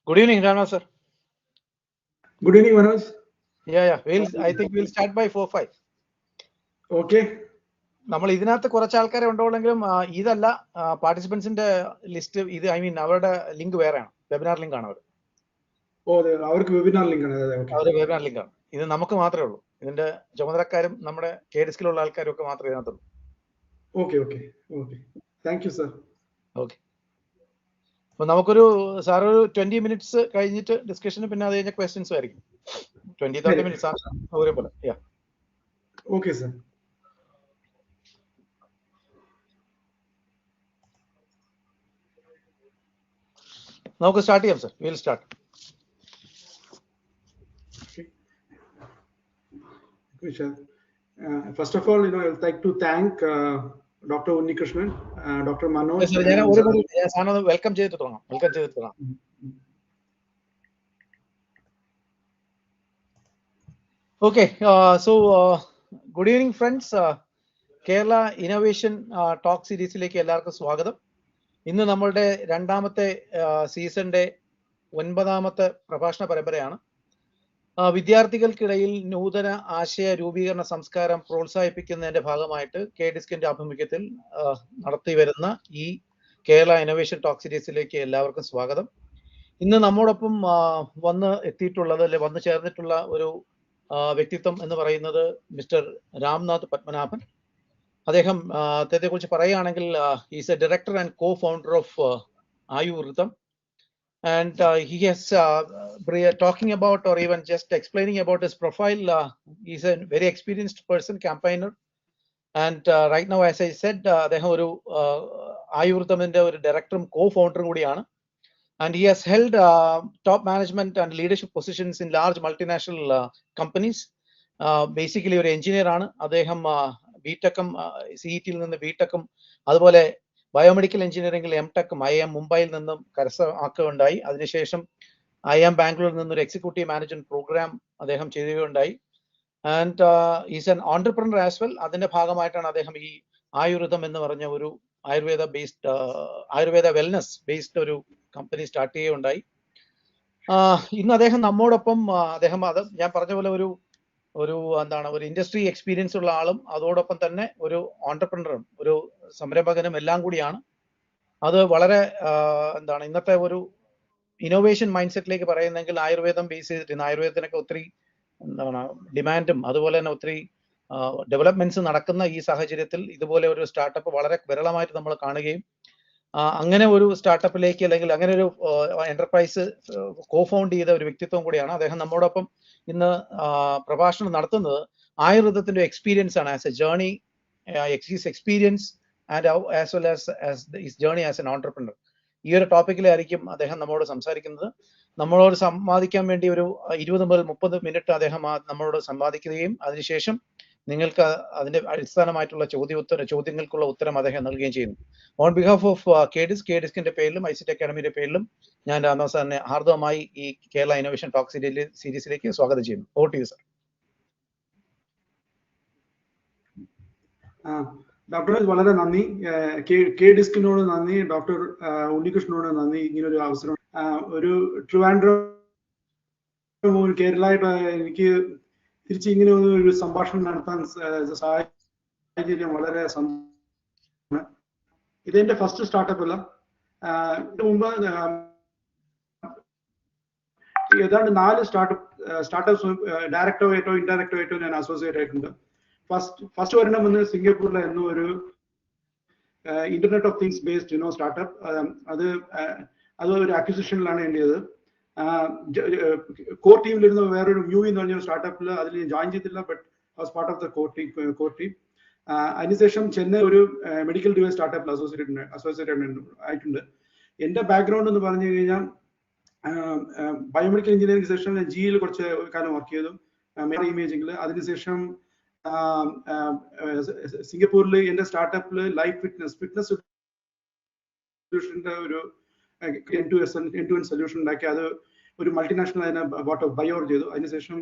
Good evening, Ramanath sir. Good evening, Manoj. Yeah. I think we'll start by 4-5. Okay. നമ്മൾ ഇതിനകത്ത് കുറച്ച് ആൾക്കാരെ ഉണ്ടെങ്കിലും ഇതല്ല പാർട്ടിസിപ്പൻസിന്റെ ലിസ്റ്റ്. ഇത് അവരുടെ ലിങ്ക് വേറെയാണ്, വെബിനാർ ലിങ്ക് ആണ് അവർ. അവർക്ക് വെബിനാർ ലിങ്ക് ആണ്. അവരുടെ വെബിനാർ ലിങ്ക് ആണ്. ഇത് നമുക്ക് മാത്രമേ ഉള്ളൂ. ഇതിന്റെ ചുമതലക്കാരും നമ്മുടെ KDISC-ലുള്ള ആൾക്കാരും ഒക്കെ മാത്രമേ ഇതിനകത്തുള്ളൂ. Okay. Thank you sir. Okay. അപ്പൊ നമുക്കൊരു സാർ ഒരു 20 മിനിറ്റ്സ് കഴിഞ്ഞിട്ട് ഡിസ്കഷന്, പിന്നെ അത് കഴിഞ്ഞ ക്വസ്റ്റ്യൻസ് ആയിരിക്കും. 20-30 മിനിറ്റ്സ് ആണ് പോലെ. Okay sir. നമുക്ക് സ്റ്റാർട്ട് ചെയ്യാം sir. Will start. First of all, I would like to thank Dr. Unnikrishnan, Dr. Manoj. Welcome ചെയ്തിട്ട് തുടങ്ങാം. Okay, so good evening friends. Kerala innovation talk സീരീസിലേക്ക് എല്ലാവർക്കും സ്വാഗതം. ഇന്ന് നമ്മളുടെ രണ്ടാമത്തെ സീസണിന്റെ 9ാമത്തെ പ്രഭാഷണ പരമ്പരയാണ്. വിദ്യാർത്ഥികൾക്കിടയിൽ നൂതന ആശയ രൂപീകരണ സംസ്കാരം പ്രോത്സാഹിപ്പിക്കുന്നതിന്റെ ഭാഗമായിട്ട് KDISC-ന്റെ ആഭിമുഖ്യത്തിൽ നടത്തി വരുന്ന ഈ കേരള ഇന്നോവേഷൻ ടോക്ക് സീരീസിലേക്ക് എല്ലാവർക്കും സ്വാഗതം. ഇന്ന് നമ്മോടൊപ്പം വന്നു ചേർന്നിട്ടുള്ള ഒരു വ്യക്തിത്വം എന്ന് പറയുന്നത് മിസ്റ്റർ രാംനാഥ് പത്മനാഭൻ. അദ്ദേഹത്തെ കുറിച്ച് പറയുകയാണെങ്കിൽ is A director and co-founder of AyuRythm. And he has talking about, or even just explaining about his profile. He's a very experienced person, campaigner, and right now, as I said, അദ്ദേഹം ഒരു AyuRythmന്റെ ഒരു ഡയറക്ടറും co-foundeറും കൂടിയാണ്. And he has held top management and leadership positions in large multinational companies. Basically ഒരു engineer ആണ് അദ്ദേഹം. ബിടെക്കും CET-യിൽ നിന്ന് ബിടെക്കും അതുപോലെ ബയോമെഡിക്കൽ എഞ്ചിനീയറിംഗിൽ M.Tech IIM മുംബൈയിൽ നിന്നും കരസ്ഥമാക്കുകയുണ്ടായി. അതിനുശേഷം IIM ബാംഗ്ലൂരിൽ നിന്നൊരു എക്സിക്യൂട്ടീവ് മാനേജ്മെന്റ് പ്രോഗ്രാം അദ്ദേഹം ചെയ്യുകയുണ്ടായി. And is an entrepreneur as well. അതിന്റെ ഭാഗമായിട്ടാണ് അദ്ദേഹം ഈ AyuRythm എന്ന് പറഞ്ഞ ഒരു ആയുർവേദ വെൽനസ് ബേസ്ഡ് ഒരു കമ്പനി സ്റ്റാർട്ട് ചെയ്യുകയുണ്ടായി. ഇന്ന് അദ്ദേഹം നമ്മോടൊപ്പം ഞാൻ പറഞ്ഞ പോലെ ഒരു ഇൻഡസ്ട്രി എക്സ്പീരിയൻസ് ഉള്ള ആളും അതോടൊപ്പം തന്നെ ഒരു ഓൺടർപ്രണറും ഒരു സംരംഭകനും എല്ലാം കൂടിയാണ്. അത് വളരെ ഇന്നത്തെ ഒരു ഇന്നോവേഷൻ മൈൻഡ് സെറ്റിലേക്ക് പറയുന്നെങ്കിൽ ആയുർവേദം ബേസ് ചെയ്തിട്ട് ആയുർവേദത്തിനൊക്കെ ഒത്തിരി ഡിമാൻഡും അതുപോലെ തന്നെ ഒത്തിരി ഡെവലപ്മെന്റ്സ് നടക്കുന്ന ഈ സാഹചര്യത്തിൽ ഇതുപോലെ ഒരു സ്റ്റാർട്ടപ്പ് വളരെ വിരളമായിട്ട് നമ്മൾ കാണുകയും അങ്ങനെ ഒരു സ്റ്റാർട്ടപ്പിലേക്ക് അല്ലെങ്കിൽ അങ്ങനെ ഒരു എന്റർപ്രൈസ് co-found ചെയ്ത ഒരു വ്യക്തിത്വം കൂടിയാണ് അദ്ദേഹം. നമ്മോടൊപ്പം ഇന്ന് പ്രഭാഷണം നടത്തുന്നത് AyuRythmത്തിന്റെ എക്സ്പീരിയൻസ് ആണ്, as A journey, experience and as well as journey as an entrepreneur. ഈ ഒരു ടോപ്പിക്കിലായിരിക്കും അദ്ദേഹം നമ്മളോട് സംസാരിക്കുന്നത്. നമ്മളോട് സംവാദിക്കാൻ വേണ്ടി ഒരു 20 മുതൽ 30 മിനിറ്റ് അദ്ദേഹം നമ്മളോട് സംവാദിക്കുകയും അതിനുശേഷം നിങ്ങൾക്ക് അതിന്റെ അടിസ്ഥാനമായിട്ടുള്ള ചോദ്യങ്ങൾക്കുള്ള ഉത്തരം അദ്ദേഹം നൽകുകയും ചെയ്യുന്നു. ഓൺ ബിഹാഫ് ഓഫ് KDISC-ന്റെ പേരിലും ICT അക്കാഡമിയുടെ പേരിലും ഞാൻ രാംനാഥ് സാറിനെ ഹാർദവമായി ഈ കേരള ഇന്നോവേഷൻ ടോക്ക് സീരീസിലേക്ക് സ്വാഗതം ചെയ്യുന്നു. Over to you sir. Doctor വളരെ നന്ദി. KDISC-നോട് നന്ദി, ഡോക്ടർ ഉണ്ണികൃഷ്ണനോട് നന്ദി. ഇങ്ങനൊരു അവസരം ഒരു ട്രിവാൻഡ്രം കേരളമായിട്ട് എനിക്ക് തിരിച്ച് ഇങ്ങനെ ഒരു സംഭാഷണം നടത്താൻ സാഹചര്യം വളരെ സന്തോഷമാണ്. ഇതെന്റെ ഫസ്റ്റ് സ്റ്റാർട്ടപ്പ് അല്ല. ഇതിനു മുമ്പ് ഏതാണ്ട് 4 സ്റ്റാർട്ടപ്സ് ഡയറക്റ്റോ ആയിട്ടോ ഇൻഡയറക്റ്റോ ആയിട്ടോ ഞാൻ അസോസിയേറ്റ് ആയിട്ടുണ്ട്. ഫസ്റ്റ് ഒരെണ്ണം വന്ന് സിംഗപ്പൂരിലായിരുന്നു, ഒരു internet of things based startup. അത് ഒരു അക്വിസിഷനിലാണ് എന്റേത്. കോർ ടീമിലിരുന്ന വേറൊരു MUI എന്ന് പറഞ്ഞ സ്റ്റാർട്ടപ്പിൽ അതിൽ ജോയിൻ ചെയ്തില്ല, but was part of the core team. അതിനുശേഷം ചെന്നൈ ഒരു മെഡിക്കൽ ഡിവൈസ് സ്റ്റാർട്ടപ്പിൽ അസോസിയേറ്റ് ആയിട്ടുണ്ട്. എന്റെ ബാക്ക്ഗ്രൗണ്ട് എന്ന് പറഞ്ഞു കഴിഞ്ഞാൽ ബയോമെഡിക്കൽ എഞ്ചിനീയറിംഗ് ശേഷം ഞാൻ GE കുറച്ച് കാലം വർക്ക് ചെയ്തു, ഇമേജിംഗിൽ. അതിനുശേഷം സിംഗപ്പൂരിൽ എന്റെ സ്റ്റാർട്ടപ്പിൽ ലൈഫ് ഫിറ്റ്നസ് സൊല്യൂഷന്റെ ഒരു end-to-end സൊല്യൂഷൻ ഉണ്ടാക്കി. അത് ഒരു മൾട്ടിനാഷണൽ അതിനെ ബയോർ ചെയ്തു. അതിനുശേഷം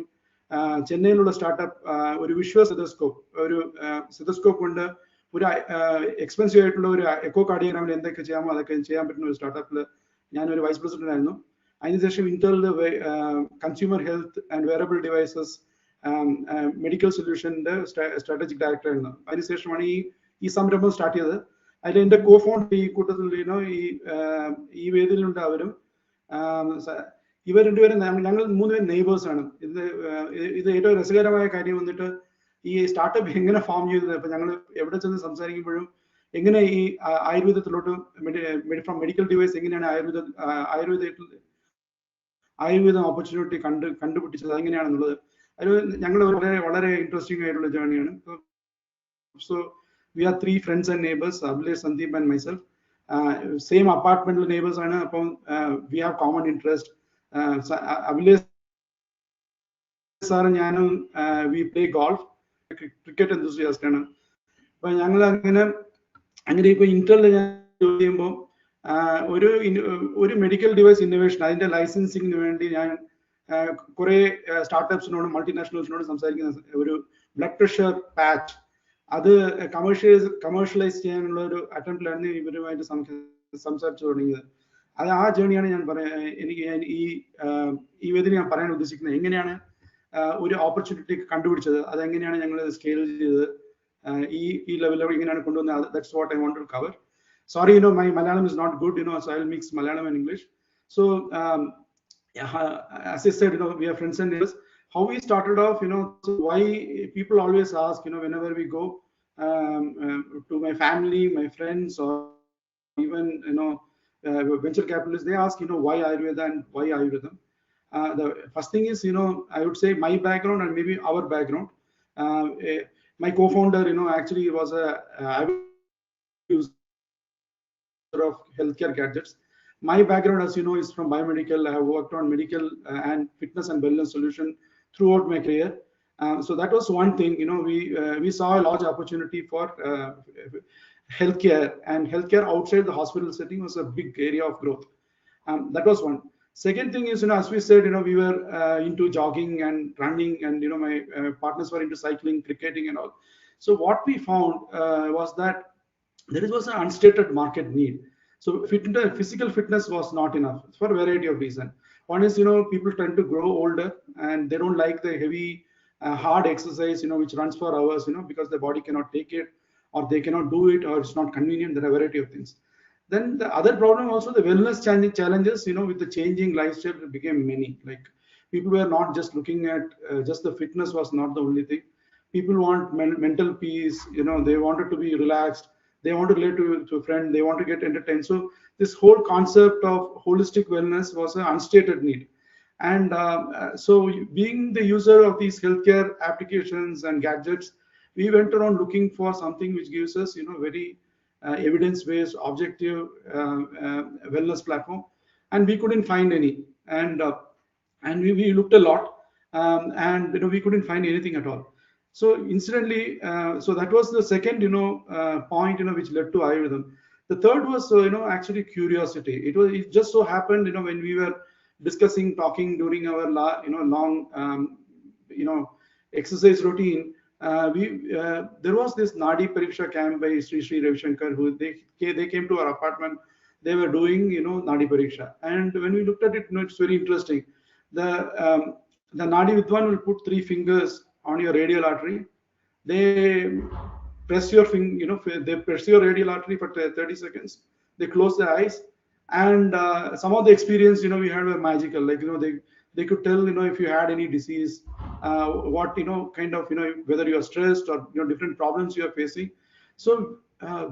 ചെന്നൈയിലുള്ള സ്റ്റാർട്ടപ്പ് ഒരു വിഷ്വൽ സെതസ്കോപ്പ് കൊണ്ട് ഒരു എക്സ്പെൻസീവ് ആയിട്ടുള്ള ഒരു എക്കോ കാർഡിയോഗ്രാമിൽ എന്തൊക്കെ ചെയ്യാമോ അതൊക്കെ ചെയ്യാൻ പറ്റുന്ന ഒരു സ്റ്റാർട്ടപ്പിൽ ഞാനൊരു വൈസ് പ്രസിഡന്റ് ആയിരുന്നു. അതിനുശേഷം ഇന്റലിന്റെ consumer health and wearable devices medical സൊല്യൂഷന്റെ സ്ട്രാറ്റജിക് ഡയറക്ടർ ആയിരുന്നു. അതിനുശേഷമാണ് ഈ സംരംഭം സ്റ്റാർട്ട് ചെയ്തത്. അതിൽ എന്റെ കോ ഫൗണ്ടർ ഈ കൂട്ടത്തിൽ ഈ വേദിയിലുണ്ട്. അവരും ഇവർ രണ്ടുപേരും ഞങ്ങൾ 3 പേരും നെയ്ബേഴ്സ് ആണ്. ഇത് ഏറ്റവും രസകരമായ കാര്യം വന്നിട്ട് ഈ സ്റ്റാർട്ടപ്പ് എങ്ങനെ ഫോം ചെയ്തത്. അപ്പൊ ഞങ്ങൾ എവിടെ ചെന്ന് സംസാരിക്കുമ്പോഴും എങ്ങനെ ഈ ആയുർവേദത്തിലോട്ട് ഫ്രം മെഡിക്കൽ ഡിവൈസ് എങ്ങനെയാണ് ആയുർവേദം ഓപ്പർച്യൂണിറ്റി കണ്ടുപിടിച്ചത് അതെങ്ങനെയാണെന്നുള്ളത് അത് ഞങ്ങൾ വളരെ ഇൻട്രസ്റ്റിംഗ് ആയിട്ടുള്ള ജേർണിയാണ്. So we are 3 friends and neighbors, Abhilash, Sandeep and myself. Same apartment neighbors ആണ്. അപ്പം we have common interest. Abhilash sir ഞാനും we play golf, cricket enthusiast ആണ്. അപ്പൊ ഞങ്ങൾ അങ്ങനെ ഇപ്പൊ ഇന്റലിൽ ഞാൻ ജോലി ചെയ്യുമ്പോൾ ഒരു മെഡിക്കൽ ഡിവൈസ് ഇന്നോവേഷൻ അതിന്റെ ലൈസൻസിങ്ങിന് വേണ്ടി ഞാൻ കുറെ സ്റ്റാർട്ടപ്സിനോടും മൾട്ടിനാഷണൽസിനോടും സംസാരിക്കുന്ന ഒരു ബ്ലഡ് പ്രഷർ പാച്ച് അത് കമേഴ്ഷ്യലൈസ് ചെയ്യാനുള്ള ഒരു അറ്റംപ്റ്റിലാണ് ഇവരുമായിട്ട് സംസാരിച്ചു തുടങ്ങിയത്. അത് ആ ജേണിയാണ് ഞാൻ ഈ വേദിയിൽ ഞാൻ പറയാൻ ഉദ്ദേശിക്കുന്നത്. എങ്ങനെയാണ് ഒരു ഓപ്പർച്യൂണിറ്റി കണ്ടുപിടിച്ചത്, അതെങ്ങനെയാണ് ഞങ്ങൾ സ്കെയിൽ ചെയ്തത്, ഈ ലെവലിൽ എങ്ങനെയാണ് കൊണ്ടുവന്നത്. That's what I want to cover. Sorry, my Malayalam is not good, so I'll mix Malayalam and English. So as I said, we are friends and neighbors. How we started off, so why people always ask, whenever we go to my family, my friends, or even venture capitalists, they ask, why Ayurveda and why AyuRythm. The first thing is, I would say my background and maybe our background. My co-founder, actually was of healthcare gadgets. My background, as you know, is from biomedical. I have worked on medical and fitness and wellness solution throughout my career. So that was one thing. We saw a large opportunity for healthcare, and healthcare outside the hospital setting was a big area of growth. That was one. Second thing is, as we said, we were into jogging and running, and my partners were into cycling, cricketing, and all. So what we found was that there was an unstated market need. So physical fitness was not enough for a variety of reasons. One is, people tend to grow older and they don't like the heavy, hard exercise, which runs for hours, because the body cannot take it, or they cannot do it, or it's not convenient. There are a variety of things. Then the other problem also, the wellness challenges, with the changing lifestyle became many. Like people were not just looking at just the fitness was not the only thing. People want mental peace, they wanted to be relaxed. They want to relate to a friend. They want to get entertained. So this whole concept of holistic wellness was an unstated need. And so being the user of these healthcare applications and gadgets, we went around looking for something which gives us, very evidence-based, objective wellness platform. And we couldn't find any. And we looked a lot, and we couldn't find anything at all. So incidentally, so that was the second, point, which led to AyuRythm. The third was, actually curiosity. It just so happened, when we were talking during our long, exercise routine, there was this Nadi Pariksha camp by Sri Ravi Shankar, who they came to our apartment. They were doing, Nadi Pariksha, and when we looked at it, it's very interesting. The Nadi Vidwan will put 3 fingers on your radial artery. They press your finger, they press your radial artery for 30 seconds. They close their eyes, and some of the experience, we had were magical. Like, they could tell, if you had any disease, what, kind of, whether you are stressed or, different problems you are facing. So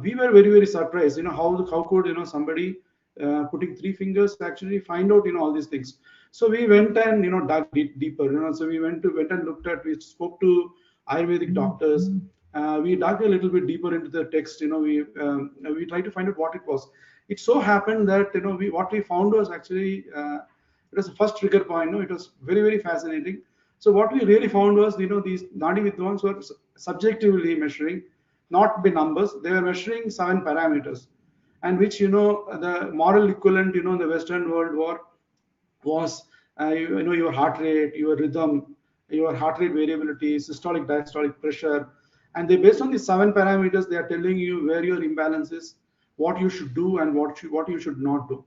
we were very, very surprised, how could, somebody putting 3 fingers actually find out, all these things. So we went and dug deeper. So we went and looked at. We spoke to Ayurvedic doctors. We dug a little bit deeper into the text. We tried to find out what it was. It so happened that what we found was actually it was the first trigger point. It was very, very fascinating. So what we really found was these Nadi Vidwans were subjectively measuring, not by numbers. They were measuring 7 parameters, and which the moral equivalent in the Western world was your heart rate, your rhythm, your heart rate variability, systolic, diastolic pressure, and they based on these 7 parameters, they are telling you where your imbalance is, what you should do, and what you should not do.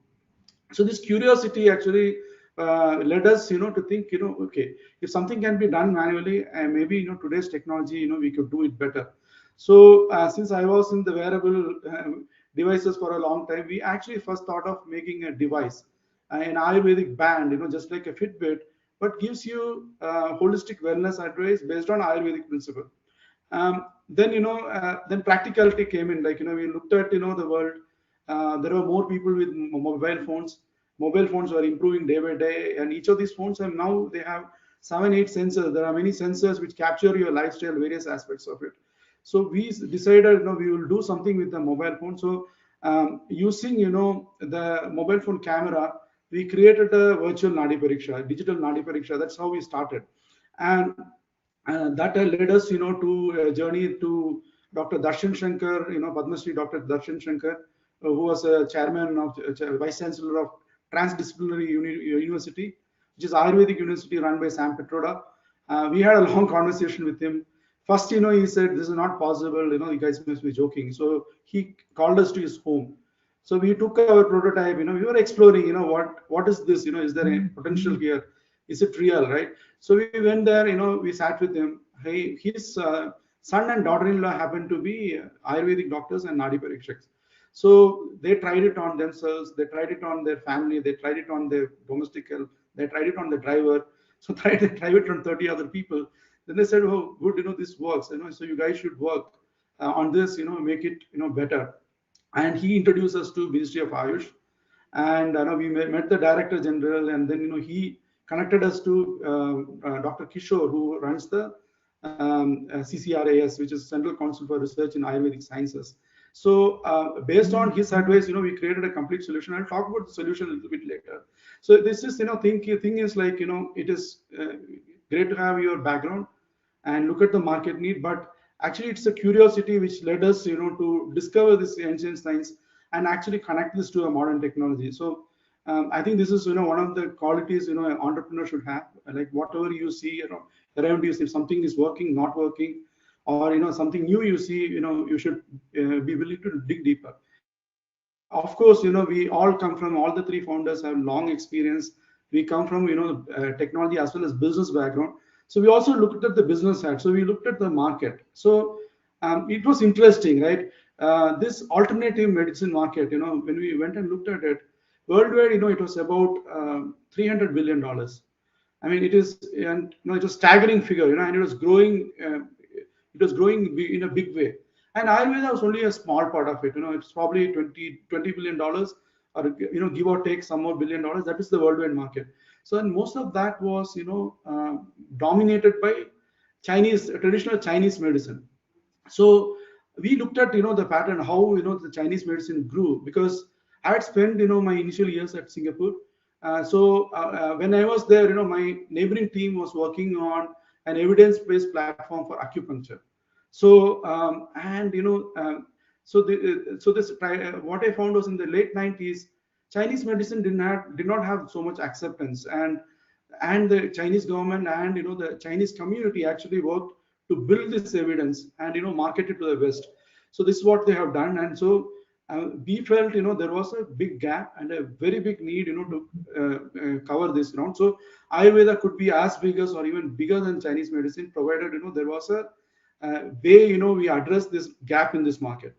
So this curiosity actually led us, to think, okay, if something can be done manually, maybe, today's technology, we could do it better. So since I was in the wearable devices for a long time, we actually first thought of making a device, an Ayurvedic band, just like a Fitbit, but gives you holistic wellness advice based on Ayurvedic principle. Then then practicality came in. Like we looked at the world. There were more people with mobile phones. Mobile phones are improving day by day, and each of these phones have now they have 7, 8 sensors. There are many sensors which capture your lifestyle, various aspects of it. So we decided we will do something with the mobile phone. So using the mobile phone camera, we created a virtual Nadi Pariksha, digital Nadi Pariksha. That's how we started, and that led us, to a journey to Dr. Darshan Shankar, Padma Shri Dr. Darshan Shankar, who was a chairman of, vice chancellor of Transdisciplinary University, which is Ayurvedic University run by Sam Petroda. We had a long conversation with him. First, he said, this is not possible, you guys must be joking. So he called us to his home. So we took our prototype, we were exploring, what is this, is there a potential here? Is it real, right? So we went there, we sat with him. His son and daughter-in-law happened to be Ayurvedic doctors and Nadi Parikshaks. So they tried it on themselves, they tried it on their family, they tried it on their domestic health, they tried it on the driver. So they tried it on 30 other people. Then they said, oh, good, this works, so you guys should work on this, make it, better. And he introduced us to Ministry of Ayush. And we met the Director General, and then he connected us to Dr. Kishore, who runs the CCRAS, which is Central Council for Research in Ayurvedic Sciences. So based on his advice, we created a complete solution. I'll talk about the solution a little bit later. So this is, thing is like, it is great to have your background and look at the market need, but actually it's a curiosity which led us, to discover this ancient science and actually connect this to a modern technology. So I think this is, one of the qualities, an entrepreneur should have. Like whatever you see around you, if something is working, not working, or something new you see, you should be willing to dig deeper. Of course, we all come from, all the three founders have long experience. We come from technology as well as business background. So we also looked at the business side. So we looked at the market. So it was interesting, right? This alternative medicine market, when we went and looked at it worldwide, it was about $300 billion. I mean, it is, and it was staggering figure, and it was growing. It was growing in a big way. And Ayurveda was only a small part of it. It's probably $20 billion, or give or take some more $1 billion. That is the worldwide market. So, and most of that was dominated by traditional Chinese medicine. So we looked at the pattern, how the Chinese medicine grew, because I had spent my initial years at Singapore. When I was there, my neighboring team was working on an evidence-based platform for acupuncture. So what I found was in the late 90s, Chinese medicine did not have so much acceptance, and the Chinese government and the Chinese community actually worked to build this evidence and market it to the West. So this is what they have done, and so we felt there was a big gap and a very big need to cover this ground. So Ayurveda could be as big as or even bigger than Chinese medicine, provided there was a way we address this gap in this market.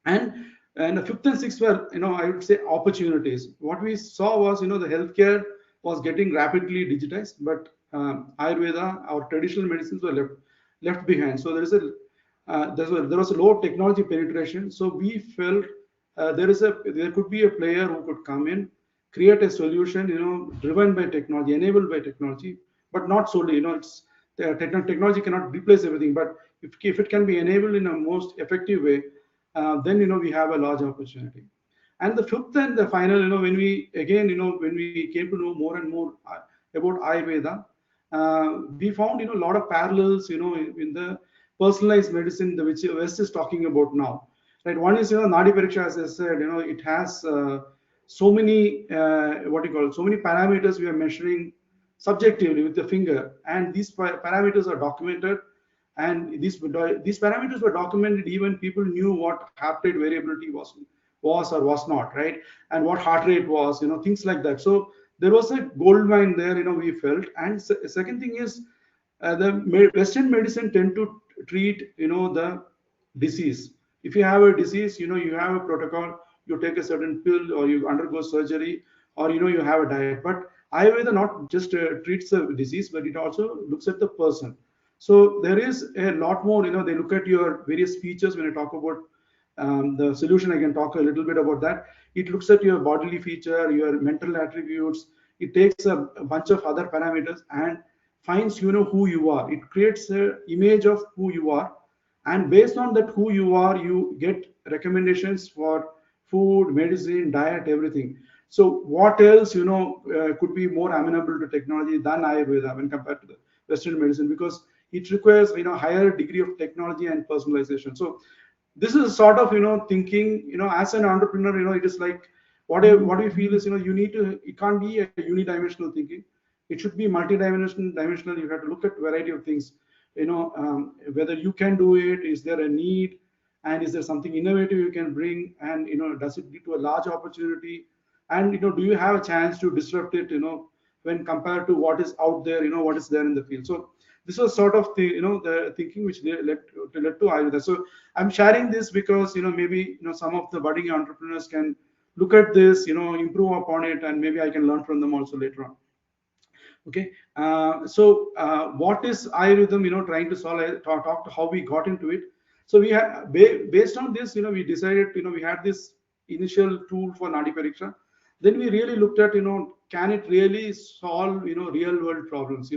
And the fifth and sixth were I would say opportunities. What we saw was the healthcare was getting rapidly digitized, but Ayurveda, our traditional medicines were left behind. So there was a low technology penetration. So we felt there could be a player who could come in, create a solution driven by technology, enabled by technology, but not solely. It's the technology cannot replace everything, but if it can be enabled in a most effective way, then we have a large opportunity. And the fifth and the final, when we came to know more and more about Ayurveda, we found a lot of parallels in the personalized medicine which West is talking about now. Right, one is Nadi Pariksha, as I said, it has so many so many parameters we are measuring subjectively with the finger, and these parameters are documented, and these parameters were documented even people knew what heart rate variability was or was not, right? And what heart rate was, things like that. So there was a gold mine there, we felt. And second thing is, Western medicine tend to treat, the disease. If you have a disease, you have a protocol, you take a certain pill, or you undergo surgery, or you have a diet. But Ayurveda not just treats the disease, but it also looks at the person. So there is a lot more. They look at your various features. When I talk about the solution, I can talk a little bit about that. It looks at your bodily feature, your mental attributes. It takes a bunch of other parameters and finds who you are. It creates an image of who you are, and based on that who you are, you get recommendations for food, medicine, diet, everything. So what else could be more amenable to technology than Ayurveda when compared to the Western medicine, because it requires higher degree of technology and personalization. So this is sort of thinking, as an entrepreneur, it is like what we feel is, you need to, it can't be a unidimensional thinking. It should be multi-dimensional. You have to look at variety of things, whether you can do it, is there a need, and is there something innovative you can bring, and does it lead to a large opportunity, and do you have a chance to disrupt it, when compared to what is out there, what is there in the field. So this was sort of the the thinking which led to Ayurveda. So I'm sharing this because maybe some of the budding entrepreneurs can look at this, improve upon it, and maybe I can learn from them also later on. Okay, so what is Ayurveda trying to solve? I talk to how we got into it. So we had, based on this, we decided, we had this initial tool for Nadi Pariksha. Then we really looked at, can it really solve real world problems?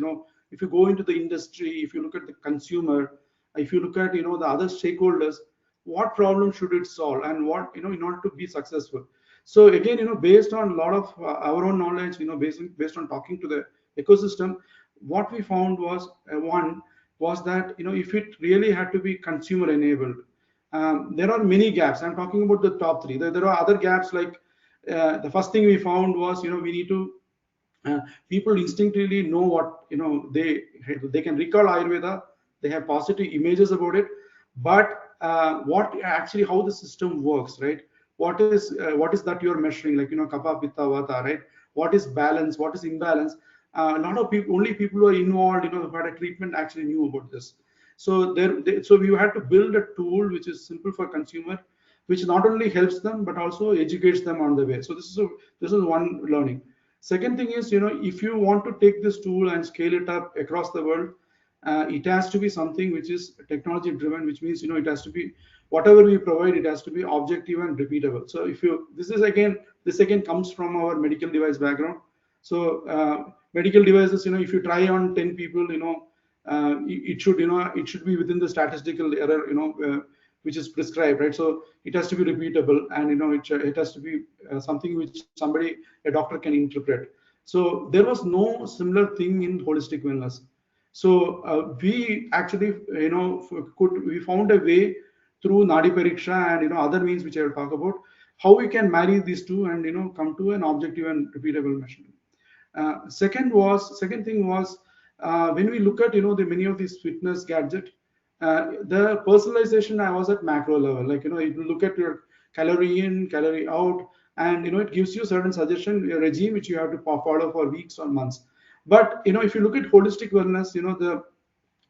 If you go into the industry, if you look at the consumer, if you look at the other stakeholders, what problem should it solve, and what in order to be successful. So again, based on a lot of our own knowledge, based on talking to the ecosystem, what we found was, one was that if it really had to be consumer enabled, there are many gaps. I'm talking about the top three. There are other gaps, like the first thing we found was we need to people instinctively know what they can recall Ayurveda, they have positive images about it, but what actually how the system works, right? What is that you're measuring, like kapha, pitta, vata, right? What is balance, what is imbalance? A lot of people, only people who are involved, who had a treatment, actually knew about this. So so we had to build a tool which is simple for consumer, which not only helps them but also educates them on the way. So this is one learning. Second thing is, if you want to take this tool and scale it up across the world, it has to be something which is technology driven, which means it has to be, whatever we provide, it has to be objective and repeatable. So if you, this again comes from our medical device background. So medical devices, if you try on 10 people, it should be within the statistical error, which is prescribed, right? So it has to be repeatable, and it has to be something which a doctor can interpret. So there was no similar thing in holistic wellness. So we actually we found a way through Nadi Pariksha and other means which I will talk about, how we can marry these two and come to an objective and repeatable measurement. Second thing was, when we look at the many of these fitness gadgets, the personalization, I was at macro level, like you look at your calorie in, calorie out, and it gives you certain suggestion, a regime which you have to follow for weeks or months. But if you look at holistic wellness,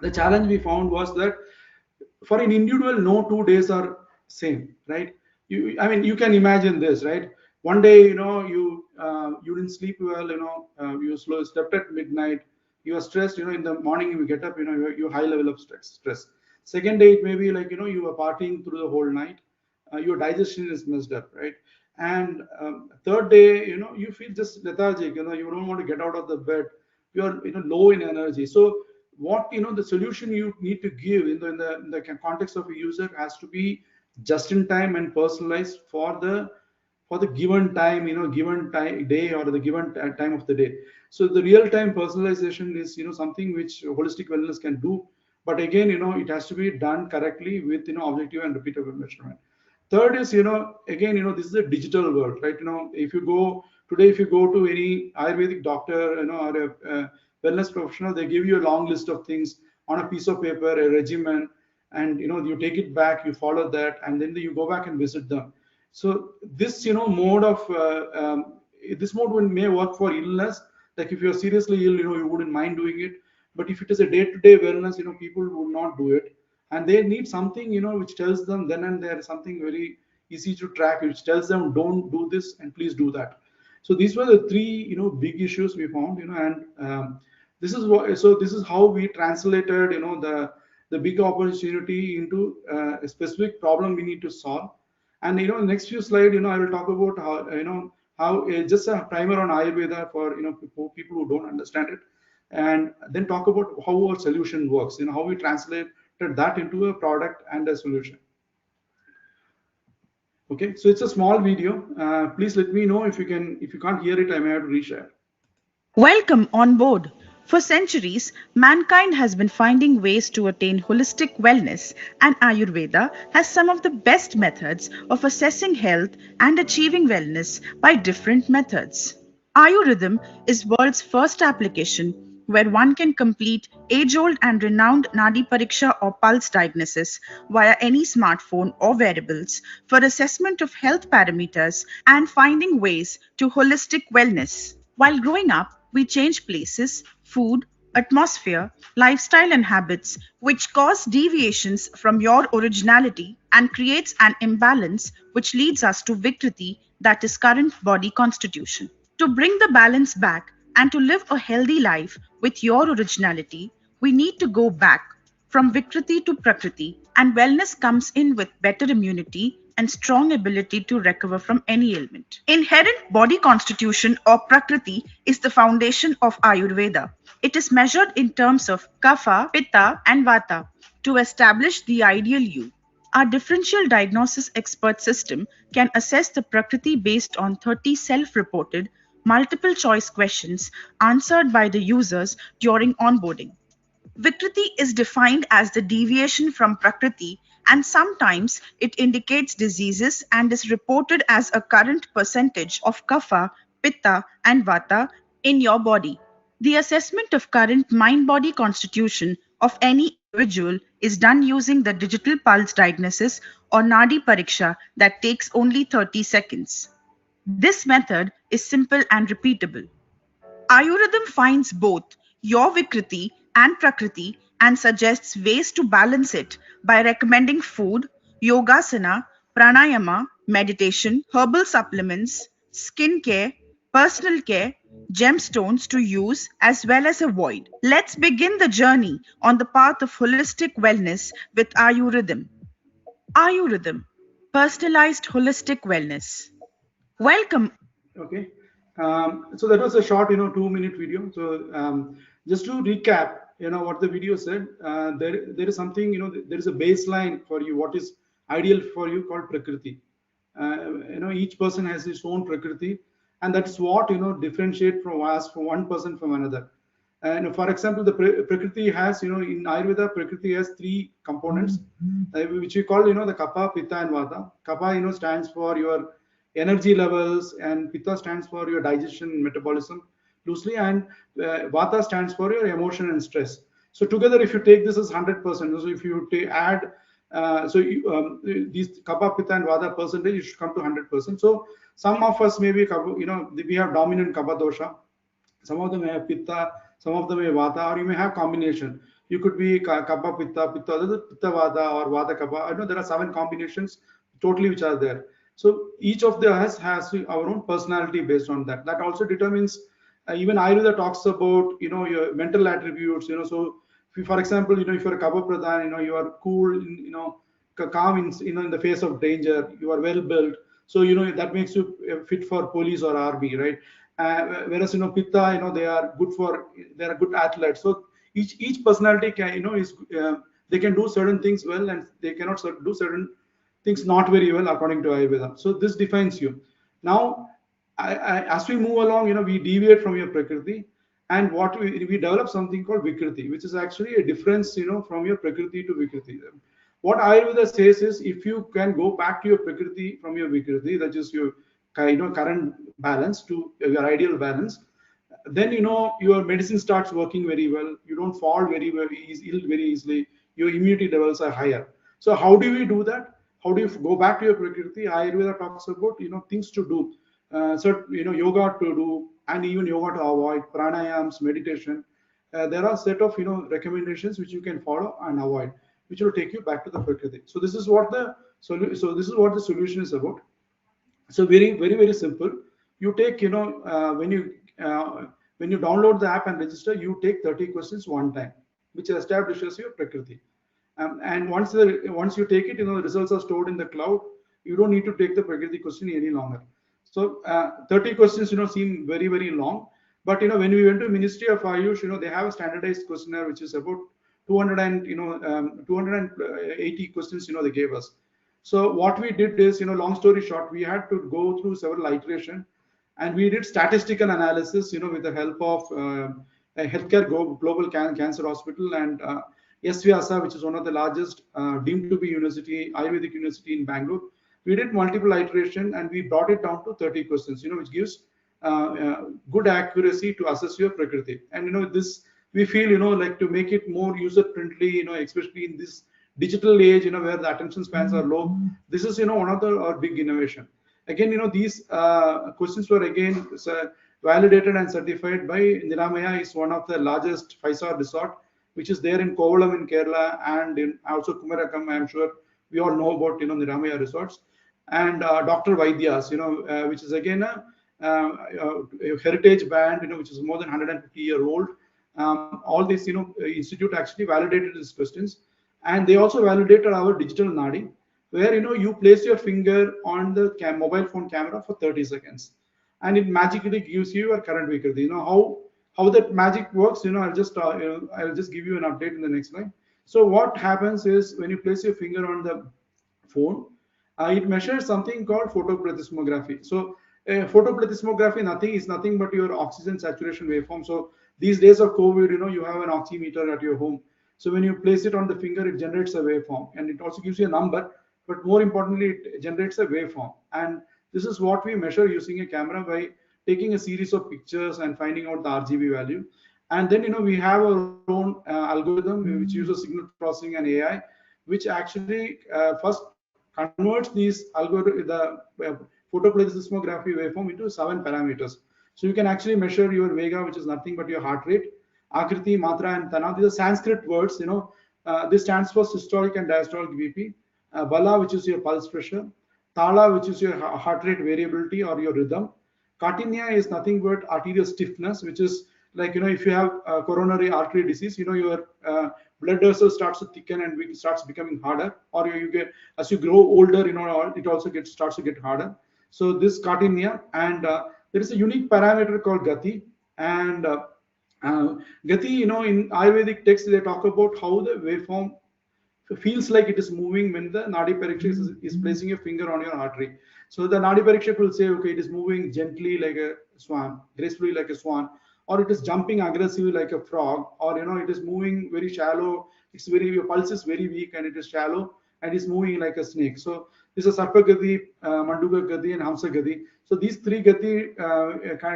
the challenge we found was that for an individual, no 2 days are same, right? I mean, you can imagine this, right? One day, you didn't sleep well, you slept at midnight, you are stressed, in the morning you get up, you high level of stress. Second day, it may be like, you were partying through the whole night, your digestion is messed up, right? And third day, you feel just lethargic, you don't want to get out of the bed, you're low in energy. So what the solution you need to give in the context of a user has to be just in time and personalized for the given time, given time day, or the given time of the day. So the real time personalization is something which holistic wellness can do, but again it has to be done correctly with objective and repeatable measurement. Third is again this is a digital world, right? If you go today, if you go to any Ayurvedic doctor or a wellness professional, they give you a long list of things on a piece of paper, a regimen, and you take it back, you follow that, and then you go back and visit them. So this, mode of this mode may work for illness. Like if you're seriously ill, you wouldn't mind doing it. But if it is a day-to-day wellness, people would not do it, and they need something, which tells them then and there something very easy to track, which tells them don't do this and please do that. So these were the three, big issues we found, and this is what. So this is how we translated, the big opportunity into a specific problem we need to solve. And next few slides, I will talk about how how just a primer on Ayurveda for people who don't understand it, and then talk about how our solution works. How we translated that into a product and a solution. Okay, so it's a small video. Please let me know if you can. If you can't hear it, I may have to reshare. Welcome on board. For centuries, mankind has been finding ways to attain holistic wellness, and Ayurveda has some of the best methods of assessing health and achieving wellness by different methods. AyuRythm is world's first application where one can complete age-old and renowned Nadi Pariksha or pulse diagnosis via any smartphone or wearables for assessment of health parameters and finding ways to holistic wellness. While growing up, we change places, food, atmosphere, lifestyle and habits which cause deviations from your originality and creates an imbalance which leads us to Vikriti, that is current body constitution. To bring the balance back and to live a healthy life with your originality, we need to go back from Vikriti to Prakriti, and wellness comes in with better immunity and strong ability to recover from any ailment. Inherent body constitution or Prakriti is the foundation of Ayurveda. It is measured in terms of Kapha, Pitta, and Vata to establish the ideal you. Our differential diagnosis expert system can assess the Prakriti based on 30 self-reported, multiple choice questions answered by the users during onboarding. Vikriti is defined as the deviation from Prakriti, and sometimes it indicates diseases and is reported as a current percentage of Kapha, Pitta, and Vata in your body. The assessment of current mind body constitution of any individual is done using the digital pulse diagnosis or Nadi Pariksha that takes only 30 seconds. This method is simple and repeatable. AyuRythm finds both your Vikriti and Prakriti and suggests ways to balance it by recommending food, yogasana, pranayama, meditation, herbal supplements, skincare, personal care, gemstones to use as well as avoid. Let's begin the journey on the path of holistic wellness with AyuRythm. AyuRythm, personalized holistic wellness. Welcome. Okay, so that was a short, 2-minute video. So just to recap, what the video said, there is something, there is a baseline for you, what is ideal for you called Prakriti. Each person has his own Prakriti, and that's what differentiate from us, from one person from another. And for example, the Prakriti has, in Ayurveda, Prakriti has 3 components, which we call, the Kapha, Pitta, and Vata. Kapha, stands for your energy levels, and Pitta stands for your digestion and metabolism loosely, and Vata stands for your emotion and stress. So together, if you take this as 100%, so if you add, these Kapha, Pitta, and Vata percentage, you should come to 100%. So some of us maybe, we have dominant Kapha dosha. Some of them may have Pitta, some of them may have Vata, or you may have combination. You could be Kapha, Pitta, Pitta Vata, or Vata Kapha. I know there are 7 combinations totally which are there. So each of us has our own personality based on that. That also determines, even Ayurveda talks about, your mental attributes, so if you, for example, if you're a Kapha Pradhan, you are cool, calm in the face of danger, you are well built. So, that makes you fit for police or army, right? Whereas, Pitta, they are good athletes. So each personality can, they can do certain things well, and they cannot do certain things not very well according to Ayurveda. So this defines you. Now, as we move along, we deviate from your Prakriti, and what we develop something called Vikriti, which is actually a difference, from your Prakriti to Vikriti. What Ayurveda says is, if you can go back to your Prakriti from your Vikriti, that is your current balance to your ideal balance, then your medicine starts working very well. You don't fall very ill very easily. Your immunity levels are higher. So how do we do that? how do you go back to your Prakriti? Ayurveda talks about, things to do, yoga to do, and even yoga to avoid, pranayams, meditation. There are a set of, recommendations which you can follow and avoid, which will take you back to the Prakriti. So this is what the solution is about. So very simple. You take, when you download the app and register, you take 30 questions one time, which establishes your Prakriti. And once you take it, the results are stored in the cloud. You don't need to take the Prakriti question any longer. So 30 questions, seem very long. But when we went to Ministry of Ayush, they have a standardized questionnaire which is about 280 questions. They gave us. So what we did is, long story short, we had to go through several iterations, and we did statistical analysis, with the help of a healthcare global cancer hospital and SVASA, which is one of the largest deemed to be university, Ayurvedic university in Bangalore. We did multiple iteration and we brought it down to 30 questions, which gives good accuracy to assess your Prakriti. And this we feel, like to make it more user friendly, especially in this digital age, where the attention spans are low. This is, one of our big innovation. Again, these questions were again validated and certified by Niramaya. Is one of the largest 5-star resort, which is there in Kovalam in Kerala, and in also Kumarakam. I'm sure we all know about, Niramaya resorts, and Dr. Vaidya's, which is again a heritage band, which is more than 150-year-old. All these, institute actually validated these questions, and they also validated our digital Nadi, where you place your finger on the mobile phone camera for 30 seconds, and it magically gives you your current Prakriti. How that magic works, I'll just give you an update in the next slide. So what happens is, when you place your finger on the phone, it measures something called photoplethysmography. So photoplethysmography is nothing but your oxygen saturation waveform. So these days of COVID, you have an oximeter at your home. So when you place it on the finger, it generates a waveform, and it also gives you a number, but more importantly, it generates a waveform. And this is what we measure using a camera by taking a series of pictures and finding out the RGB value. And then, we have our own algorithm which uses signal processing and AI, which actually first converts these the photoplethysmography waveform into 7 parameters. So you can actually measure your Vega, which is nothing but your heart rate, Akriti, Matra, and Tana. These are Sanskrit words. This stands for systolic and diastolic BP. Bala, which is your pulse pressure. Tala, which is your heart rate variability or your rhythm. Kaఠిన్య is nothing but arterial stiffness, which is like, if you have coronary artery disease, your blood vessel starts to thicken and it starts becoming harder, or you get, as you grow older, it also starts to get harder. So this kaఠిన్య, and there is a unique parameter called Gati, and Gati, in Ayurvedic texts, they talk about how the waveform feels like it is moving when the Nadi Pariksha is placing a finger on your artery. So the Nadi Pariksha will say, okay, it is moving gently like a swan, gracefully like a swan, or it is jumping aggressively like a frog, or it is moving very shallow. Your pulse is very weak and it is shallow and it's moving like a snake. So this is Sarpa Gati, Manduka Gati, and Hamsa Gati. So these 3 Gati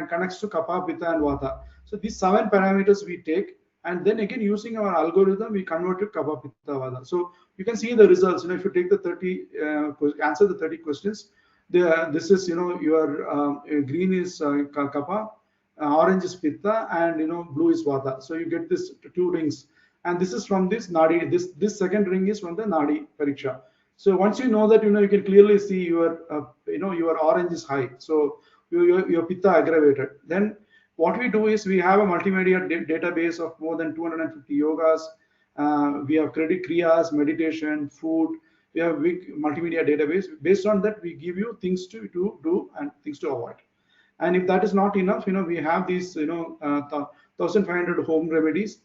connects to Kapha, Pitta, and Vata. So these 7 parameters we take, and then again using our algorithm we convert to Kapha, Pitta, Vata. So you can see the results. If you take the answer the 30 questions, this is your green is Kapha, orange is Pitta, and blue is Vata. So you get this 2 rings, and this is from this Nadi. This second ring is from the Nadi Pariksha. So once you know that, you can clearly see your your orange is high, so your Pitta aggravated. Then what we do is, we have a multimedia database of more than 250 yogas. We have kriyas, meditation, food. We have a big multimedia database. Based on that, we give you things to do and things to avoid. And if that is not enough, we have these 1,500 home remedies,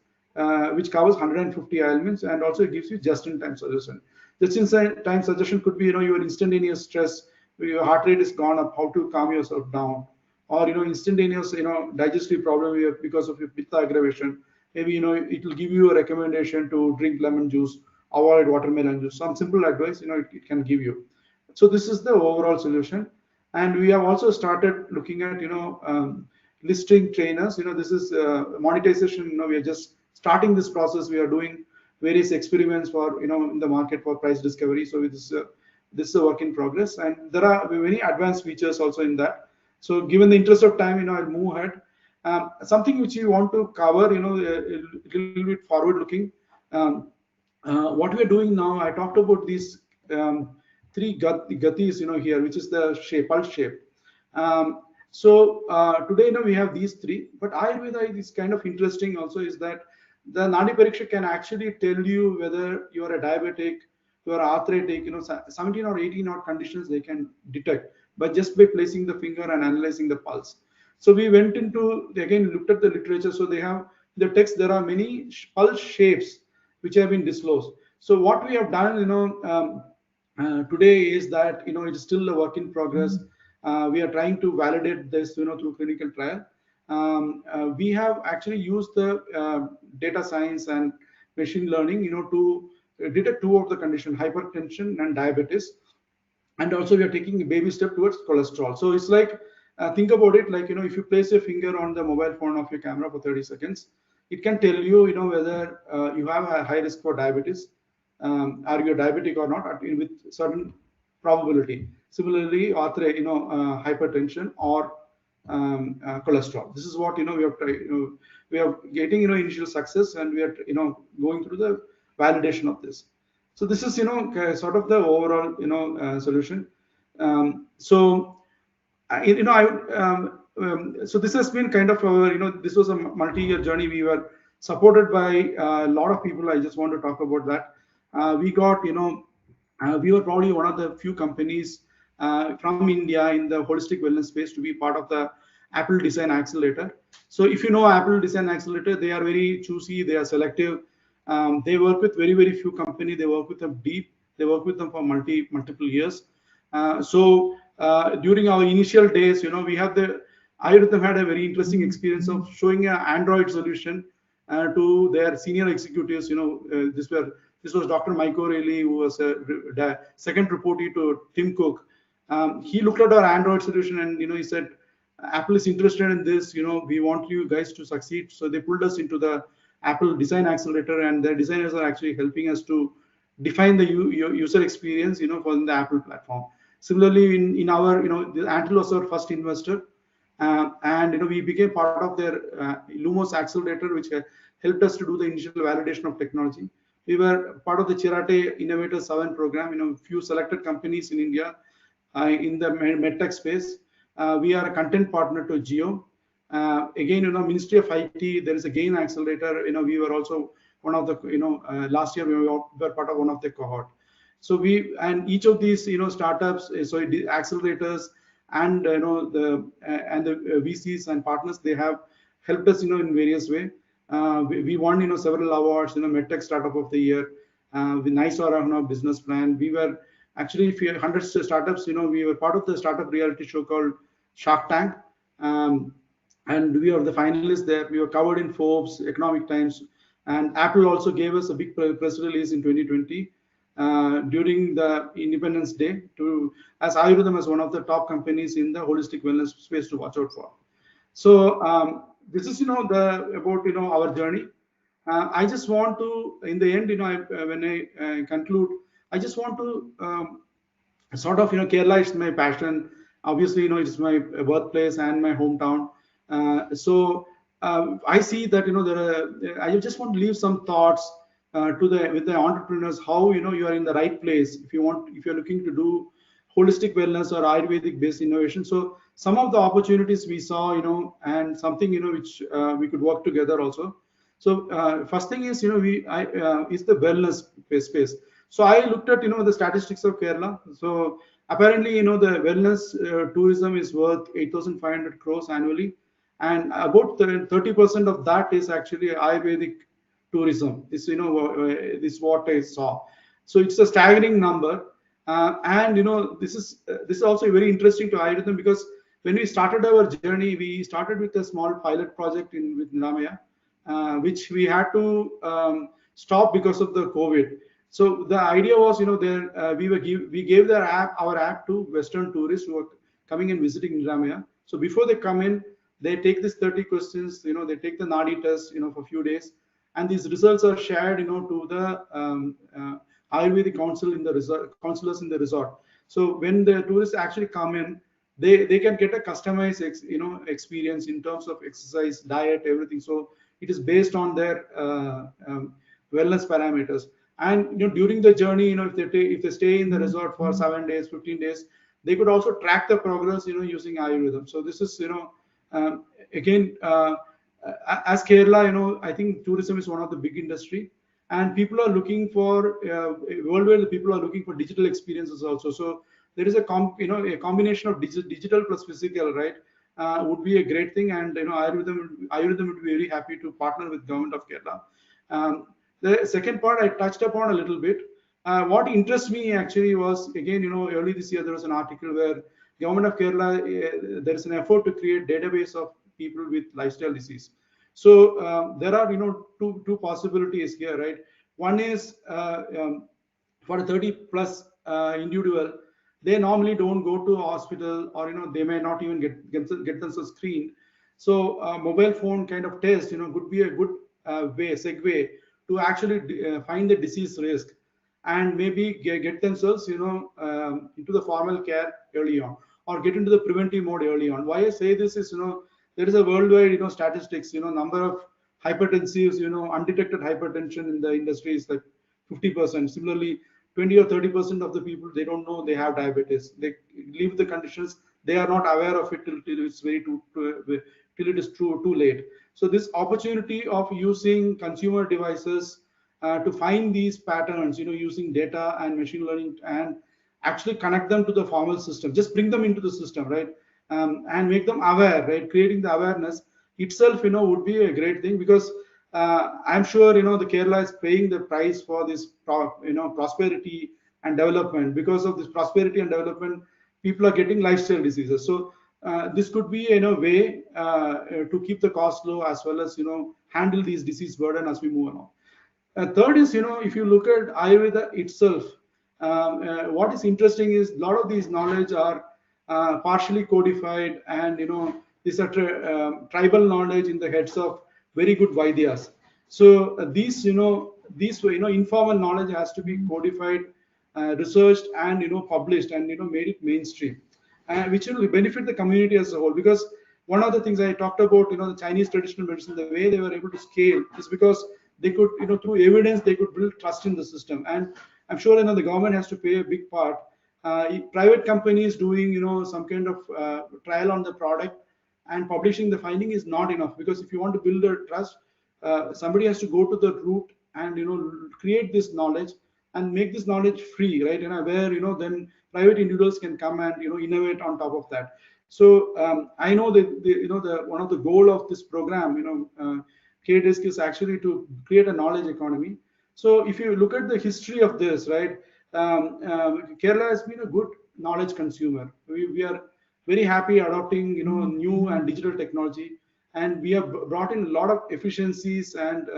which covers 150 ailments, and also gives you just-in-time suggestion. Just-in-time suggestion could be, your instantaneous stress, your heart rate is gone up, how to calm yourself down, or instantaneous digestive problem because of your Pitta aggravation. Maybe it will give you a recommendation to drink lemon juice, avoid watermelon juice. Some simple advice it can give you. So this is the overall solution. And we have also started looking at listing trainers. This is monetization. We are just starting this process. We are doing various experiments for in the market for price discovery. So with this this is a work in progress, and there are many advanced features also in that. So given the interest of time, I'll move ahead. Something which we want to cover, a little bit forward looking. What we are doing now, I talked about these three gatis, here, which is the shape, pulse shape. Today, we have these three, but Ayurveda is kind of interesting also, is that the Nadi Pariksha can actually tell you whether you are a diabetic, you are arthritic, 17 or 18 odd conditions they can detect, but just by placing the finger and analyzing the pulse. So we went into, again, looked at the literature. So they have the text, there are many pulse shapes which have been disclosed. So what we have done, today is that, it is still a work in progress. We are trying to validate this, through clinical trial. We have actually used the data science and machine learning, to detect two of the conditions, hypertension and diabetes. And also we are taking a baby step towards cholesterol. So it's like, think about it like, if you place your finger on the mobile phone of your camera for 30 seconds, it can tell you, whether you have a high risk for diabetes, are you diabetic or not, with certain probability. Similarly, hypertension or cholesterol. This is what, we have tried, we are getting, initial success, and we are, going through the validation of this. So this is, sort of the overall, solution. So this has been kind of our, this was a multi-year journey. We were supported by a lot of people. I just want to talk about that. We got, we were probably one of the few companies from India in the holistic wellness space to be part of the Apple Design Accelerator. So if you know Apple Design Accelerator, they are very choosy, they are selective. They work with very, very few companies. They work with them deep. They work with them for multiple years. During our initial days, we have AyuRythm had a very interesting experience of showing an Android solution to their senior executives. This was Dr. Mike O'Reilly, who was a second reportee to Tim Cook. He looked at our Android solution and he said, Apple is interested in this. We want you guys to succeed. So they pulled us into the Apple Design Accelerator, and the designers are actually helping us to define the user experience, for the Apple platform. Similarly, in our, Apple was our first investor, and we became part of their Lumos Accelerator, which helped us to do the initial validation of technology. We were part of the Chirate Innovator 7 program, few selected companies in India in the medtech space. We are a content partner to Geo. Again, Ministry of IT, there is a GAIN Accelerator. We were also one of the, last year we were part of one of the cohort. So and each of these, startups, accelerators, and the VCs and partners, they have helped us, in various ways. We won, several awards, MedTech Startup of the Year, the NICE business plan. We were actually 100 startups. We were part of the startup reality show called Shark Tank, and we are the finalists there. We were covered in Forbes, Economic Times, and Apple also gave us a big press release in 2020 during the Independence Day as AyuRythm as one of the top companies in the holistic wellness space to watch out for. So this is about our journey. I just want to, in the end, when I conclude, I just want to sort of, Kerala is my passion. Obviously, it's my birthplace and my hometown. So I see that I just want to leave some thoughts with the entrepreneurs, how you are in the right place if you're looking to do holistic wellness or Ayurvedic based innovation. So some of the opportunities we saw, and something which we could work together also. So first thing is, is the wellness space. So I looked at the statistics of Kerala. So apparently, the wellness tourism is worth 8,500 crores annually, and about 30% of that is actually Ayurvedic tourism. This this is what I saw. So it's a staggering number, and this is also very interesting to Ayurveda, because when we started our journey, we started with a small pilot project with Niramaya, which we had to stop because of the COVID. So the idea was, we gave our app to Western tourists who are coming and visiting Niramaya. So before they come in, they take this 30 questions, they take the Nadi test, for a few days, and these results are shared, to the Ayurvedic counselors in the resort. So when the tourists actually come in, they can get a customized experience in terms of exercise, diet, everything. So it is based on their wellness parameters. And during the journey, if they stay in the resort for 7 days, 15 days, they could also track the progress using AyuRythm. So this is again, as Kerala, I think tourism is one of the big industry, and people are looking for worldwide. People are looking for digital experiences also. So there is a combination of digital plus physical, right? Would be a great thing, and AyuRythm would be very happy to partner with government of Kerala. The second part I touched upon a little bit. What interests me actually was, again, early this year there was an article where government of Kerala, there is an effort to create database of people with lifestyle disease. So there are two possibilities here, right? One is for a 30 plus individual, they normally don't go to a hospital, or they may not even get themselves screened. So mobile phone kind of test could be a good segue to actually find the disease risk, and maybe get themselves into the formal care early on, or get into the preventive mode early on. Why I say this is there is a worldwide statistics, number of hypertensives, undetected hypertension in the industry is like 50%. Similarly, 20 or 30% of the people, they don't know they have diabetes. They leave the conditions, they are not aware of it till it's till it is too late. So this opportunity of using consumer devices to find these patterns, using data and machine learning, and actually connect them to the formal system, just bring them into the system, right? And make them aware, right? Creating the awareness itself, would be a great thing, because I'm sure, the Kerala is paying the price for this, prosperity and development. Because of this prosperity and development, people are getting lifestyle diseases. So this could be a way to keep the cost low, as well as handle these disease burden as we move along. Third is, if you look at Ayurveda itself, what is interesting is a lot of these knowledge are partially codified, and these are tribal knowledge in the heads of very good Vaidyas. So these informal knowledge has to be codified, researched, and published, and made it mainstream, which will benefit the community as a whole. Because one of the things I talked about, the Chinese traditional medicine, the way they were able to scale is because they could, through evidence, they could build trust in the system. And I'm sure the government has to play a big part. Private companies doing some kind of trial on the product and publishing the finding is not enough, because if you want to build a trust, somebody has to go to the root and create this knowledge and make this knowledge free, right? Where then private individuals can come and innovate on top of that. So I know that the one of the goal of this program, KDISC, is actually to create a knowledge economy. So if you look at the history of this, right, Kerala has been a good knowledge consumer. We are very happy adopting new and digital technology, and we have brought in a lot of efficiencies and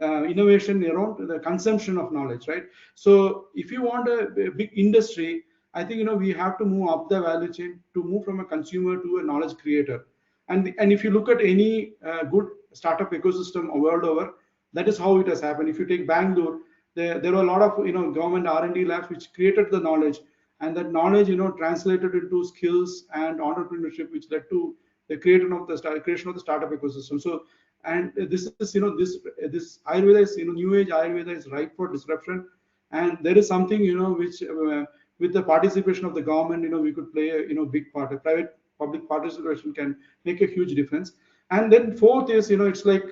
innovation around the consumption of knowledge, right? So if you want a big industry, I think we have to move up the value chain to move from a consumer to a knowledge creator. And if you look at any good startup ecosystem world over, that is how it has happened. If you take Bangalore, there were a lot of government R&D labs which created the knowledge, and that knowledge translated into skills and entrepreneurship, which led to the creation of the startup ecosystem. So, and this is this Ayurveda is new age Ayurveda is ripe for disruption, and there is something which with the participation of the government, we could play a big part. A private public participation can make a huge difference. And then fourth is it's like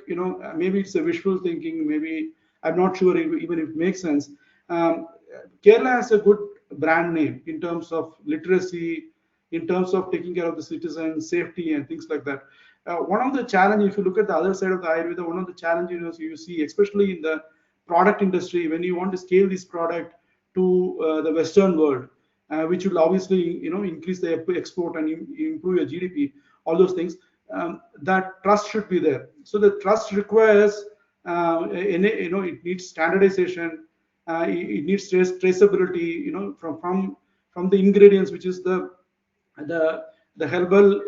maybe it's a wishful thinking, maybe I'm not sure even if it makes sense. Kerala has a good brand name in terms of literacy, in terms of taking care of the citizens, safety, and things like that. One of the challenges, if you look at the other side of the Ayurveda, one of the challenges you see, especially in the product industry, when you want to scale this product to the Western world, which will obviously increase the export and improve your GDP, all those things. That trust should be there. So the trust requires, it needs standardization, it needs traceability, from the ingredients, which is the herbal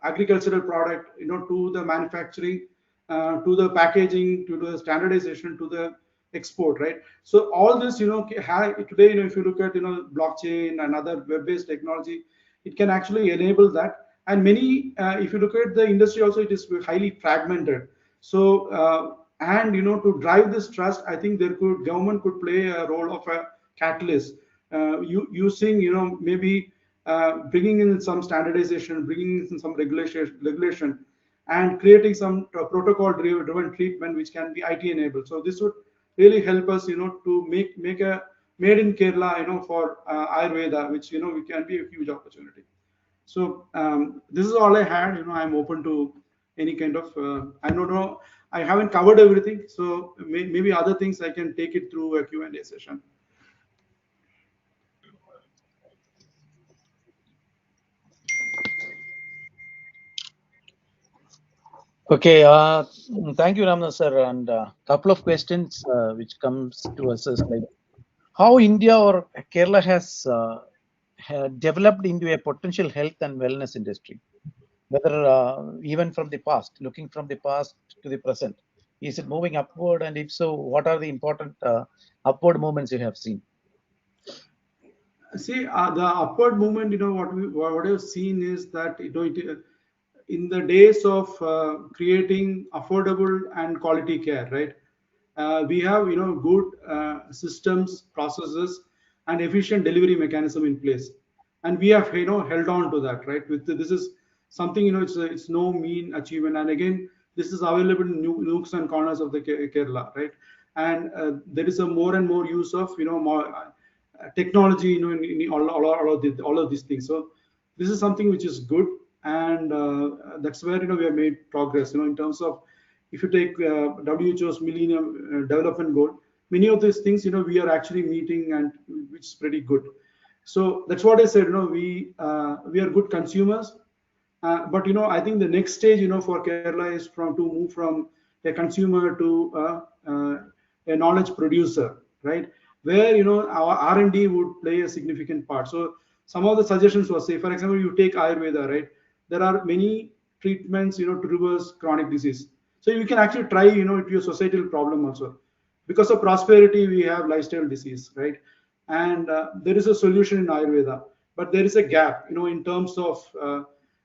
agricultural product, to the manufacturing, to the packaging, to the standardization, to the export, right? So all this, today, if you look at, blockchain and other web-based technology, it can actually enable that. And many, if you look at the industry also, it is highly fragmented. So, and to drive this trust, I think government could play a role of a catalyst, using, maybe bringing in some standardization, bringing in some regulation, and creating some protocol-driven treatment which can be IT enabled. So this would really help us, to make a made in Kerala, for Ayurveda, which we can be a huge opportunity. So this is all I had. I'm open to any kind of. I don't know. I haven't covered everything, so maybe other things I can take it through a Q&A session. Okay, thank you, Ramanath sir. And a couple of questions which comes to us is like how India or Kerala has developed into a potential health and wellness industry, whether even from the past, looking from the past to the present, is it moving upward? And if so, what are the important upward movements you have seen? See, the upward movement, what I've seen is that, in the days of creating affordable and quality care, right? We have, good systems, processes, and efficient delivery mechanism in place, and we have, held on to that, right? This is something, it's no mean achievement, and again, this is available in nooks and corners of the Kerala, right? And there is a more and more use of, more technology, in all of these things. So this is something which is good, and that's where, we have made progress, in terms of, if you take WHO's Millennium Development Goal, many of these things, we are actually meeting, and which is pretty good. So that's what I said. We are good consumers, but I think the next stage, for Kerala is to move from a consumer to a knowledge producer, right? Where our R&D would play a significant part. So some of the suggestions was, say, for example, you take Ayurveda, right? There are many treatments, to reverse chronic disease. So you can actually try, to your societal problem also. Because of prosperity, we have lifestyle disease, right? And there is a solution in Ayurveda, but there is a gap, in terms of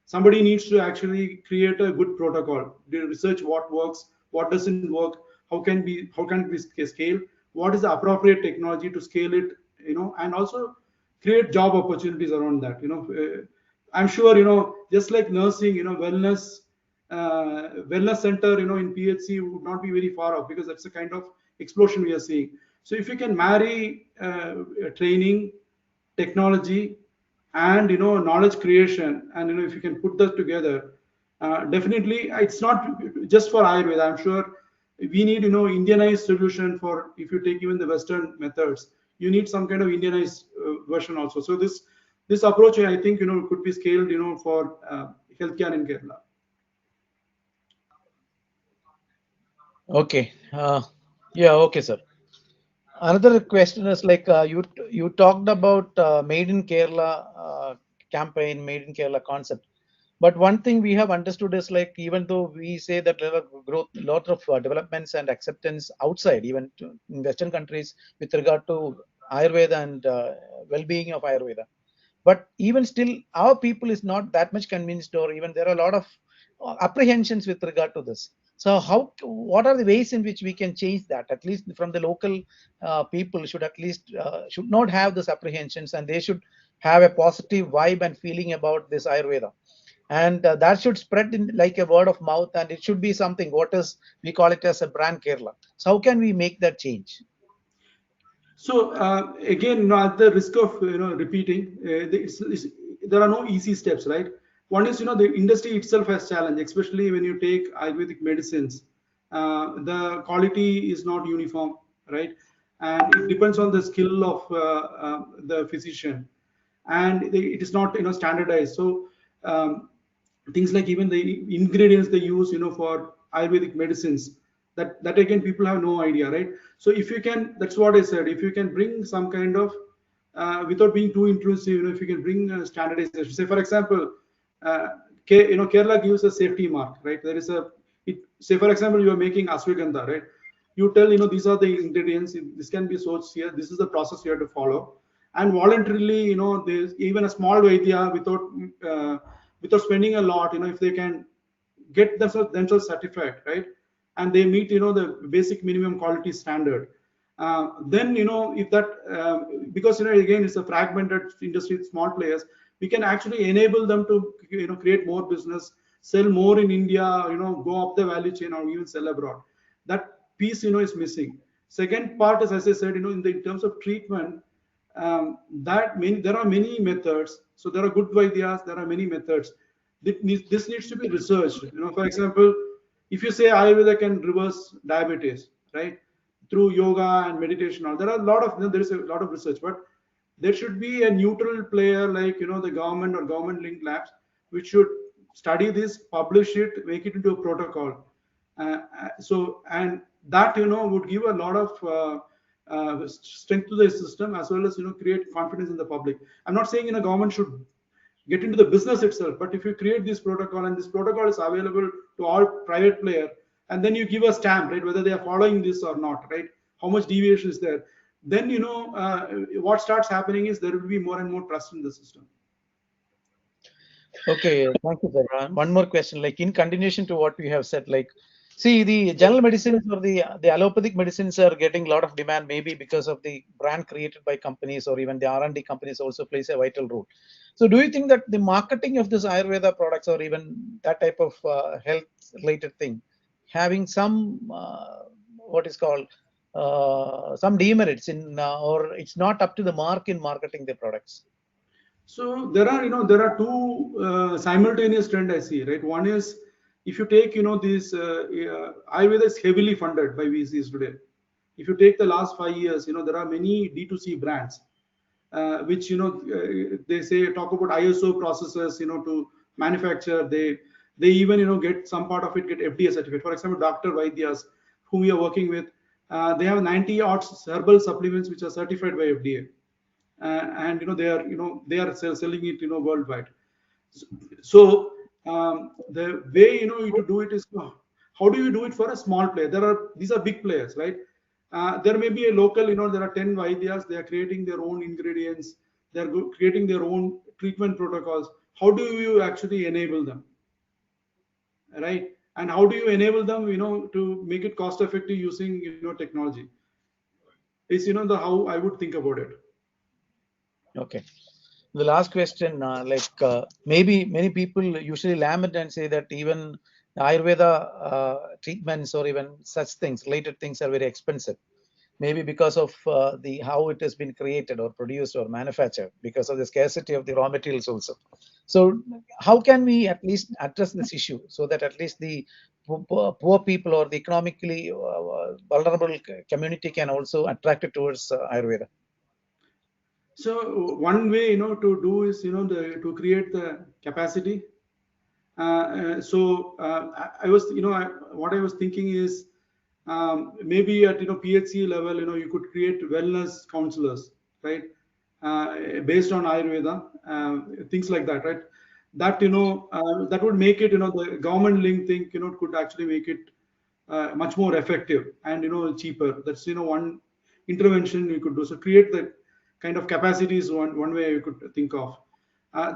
somebody needs to actually create a good protocol, research what works, what doesn't work, how can we scale, what is the appropriate technology to scale it, and also create job opportunities around that. I'm sure, just like nursing, wellness center, in PHC would not be very far off, because that's the kind of explosion we are seeing. So if you can marry training, technology, and knowledge creation, and if you can put that together, definitely it's not just for Ayurveda. I'm sure we need Indianized solution for, if you take even the Western methods, you need some kind of Indianized version also. So this approach, I think, could be scaled, for healthcare in Kerala. Okay. Yeah. Okay, sir. Another question is like you talked about Made in Kerala campaign, Made in Kerala concept. But one thing we have understood is like, even though we say that there are lot of developments and acceptance outside, even in Western countries, with regard to Ayurveda and well-being of Ayurveda, but even still, our people is not that much convinced, or even there are a lot of apprehensions with regard to this. So what are the ways in which we can change that? At least from the local people should at least should not have this apprehensions, and they should have a positive vibe and feeling about this Ayurveda, and that should spread in like a word of mouth, and it should be something what is, we call it as a brand Kerala. So how can we make that change? So again, at the risk of repeating, there are no easy steps, right? One is, the industry itself has challenge, especially when you take Ayurvedic medicines. The quality is not uniform, right? And it depends on the skill of the physician, and it is not standardized. So things like even the ingredients they use, for Ayurvedic medicines, that again people have no idea, right? So if you can, that's what I said, if you can bring some kind of without being too intrusive, if you can bring standardization. Say for example, Kerala gives a safety mark, right? There is say for example, you are making ashwagandha, right? You tell, these are the ingredients, this can be sourced here, this is the process you have to follow. And voluntarily, there's even a small idea without spending a lot, if they can get themselves certified, right? And they meet, the basic minimum quality standard. Then, if that, because, again, it's a fragmented industry, small players, we can actually enable them to, create more business, sell more in India, go up the value chain, or even sell abroad. That piece, is missing. Second part is, as I said, in terms of treatment, there are many methods. So there are good ideas, there are many methods. This needs to be researched. For example, if you say Ayurveda can reverse diabetes, right, through yoga and meditation, there are a lot of, there is a lot of research, but there should be a neutral player like, the government or government linked labs, which should study this, publish it, make it into a protocol. And that, would give a lot of strength to the system, as well as, create confidence in the public. I'm not saying, government should get into the business itself, but if you create this protocol, and this protocol is available to all private player, and then you give a stamp, right, whether they are following this or not, right, how much deviation is there, then, what starts happening is there will be more and more trust in the system. Okay, thank you, sir. One more question, like in continuation to what we have said, like, see, the general medicines or the allopathic medicines are getting a lot of demand, maybe because of the brand created by companies, or even the R&D companies also plays a vital role. So do you think that the marketing of this Ayurveda products, or even that type of health related thing, having some what is called some demerits in, or it's not up to the mark in marketing the products? So there are two simultaneous trends I see, right? One is, if you take, this Ayurveda is heavily funded by VCs today. If you take the last 5 years, there are many D2C brands, which, they say, talk about ISO processes, to manufacture. They even, get some part of it, get FDA certificate. For example, Dr. Vaidyas, whom we are working with, they have 90 odd herbal supplements which are certified by FDA. And they are selling it, worldwide. So the way, you to do it is, how do you do it for a small player? These are big players, right? There may be a local, there are 10 Vaidyas, they are creating their own ingredients, they are creating their own treatment protocols. How do you actually enable them, right? And how do you enable them, to make it cost effective using, technology? Is, the how I would think about it. Okay. The last question, maybe many people usually lament and say that even Ayurveda treatments, or even such things, related things, are very expensive. Maybe because of the how it has been created or produced or manufactured, because of the scarcity of the raw materials also. So how can we at least address this issue, so that at least the poor people or the economically vulnerable community can also attract it towards Ayurveda? So one way, to do is, to create the capacity. What I was thinking is, maybe at, PHC level, you could create wellness counselors, right? Based on Ayurveda, things like that, right? That, that would make it, the government link thing, could actually make it much more effective and, cheaper. That's, one intervention you could do. So create that kind of capacity is one way you could think of.